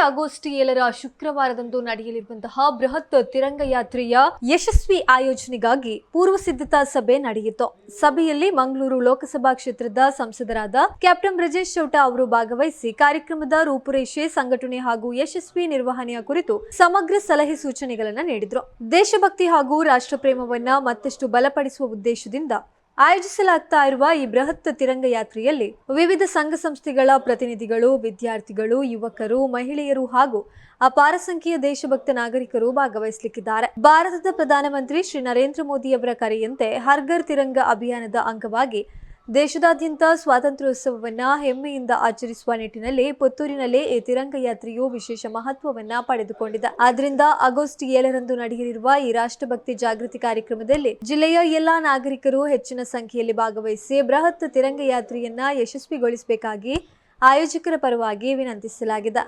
August 7 ಶುಕ್ರವಾರದಂದು ನಡೆಯಲಿರುವಂತಹ ಬೃಹತ್ ತಿರಂಗ ಯಾತ್ರೆಯ ಯಶಸ್ವಿ ಆಯೋಜನೆಗಾಗಿ ಪೂರ್ವ ಸಿದ್ಧತಾ ಸಭೆ ನಡೆಯಿತು. ಸಭೆಯಲ್ಲಿ ಮಂಗಳೂರು ಲೋಕಸಭಾ ಕ್ಷೇತ್ರದ ಸಂಸದರಾದ ಕ್ಯಾಪ್ಟನ್ ಬ್ರಿಜೇಶ್ ಚೌಟ ಅವರು ಭಾಗವಹಿಸಿ ಕಾರ್ಯಕ್ರಮದ ರೂಪುರೇಷೆ, ಸಂಘಟನೆ ಹಾಗೂ ಯಶಸ್ವಿ ನಿರ್ವಹಣೆಯ ಕುರಿತು ಸಮಗ್ರ ಸಲಹೆ ಸೂಚನೆಗಳನ್ನು ನೀಡಿದರು. ದೇಶಭಕ್ತಿ ಹಾಗೂ ರಾಷ್ಟ್ರಪ್ರೇಮವನ್ನ ಮತ್ತಷ್ಟು ಬಲಪಡಿಸುವ ಉದ್ದೇಶದಿಂದ ಆಯೋಜಿಸಲಾಗ್ತಾ ಇರುವ ಈ ಬೃಹತ್ ತಿರಂಗ ಯಾತ್ರೆಯಲ್ಲಿ ವಿವಿಧ ಸಂಘ ಸಂಸ್ಥೆಗಳ ಪ್ರತಿನಿಧಿಗಳು, ವಿದ್ಯಾರ್ಥಿಗಳು, ಯುವಕರು, ಮಹಿಳೆಯರು ಹಾಗೂ ಅಪಾರ ಸಂಖ್ಯೆಯ ದೇಶಭಕ್ತ ನಾಗರಿಕರು ಭಾಗವಹಿಸಲಿದ್ದಾರೆ. ಭಾರತದ ಪ್ರಧಾನಮಂತ್ರಿ ಶ್ರೀ ನರೇಂದ್ರ ಮೋದಿ ಅವರ ಕರೆಯಂತೆ ಹರ್ ಘರ್ ತಿರಂಗ ಅಭಿಯಾನದ ಅಂಗವಾಗಿ ದೇಶದಾದ್ಯಂತ ಸ್ವಾತಂತ್ರ್ಯೋತ್ಸವವನ್ನ ಹೆಮ್ಮೆಯಿಂದ ಆಚರಿಸುವ ನಿಟ್ಟಿನಲ್ಲಿ ಪುತ್ತೂರಿನಲ್ಲಿ ಈ ತಿರಂಗ ಯಾತ್ರೆಯು ವಿಶೇಷ ಮಹತ್ವವನ್ನ ಪಡೆದುಕೊಂಡಿದೆ. ಆದ್ದರಿಂದ ಆಗಸ್ಟ್ 7ರಂದು ನಡೆಯಲಿರುವ ಈ ರಾಷ್ಟ್ರಭಕ್ತಿ ಜಾಗೃತಿ ಕಾರ್ಯಕ್ರಮದಲ್ಲಿ ಜಿಲ್ಲೆಯ ಎಲ್ಲಾ ನಾಗರಿಕರು ಹೆಚ್ಚಿನ ಸಂಖ್ಯೆಯಲ್ಲಿ ಭಾಗವಹಿಸಿ ಬೃಹತ್ ತಿರಂಗ ಯಾತ್ರೆಯನ್ನ ಯಶಸ್ವಿಗೊಳಿಸಬೇಕಾಗಿ ಆಯೋಜಕರ ಪರವಾಗಿ ವಿನಂತಿಸಲಾಗಿದೆ.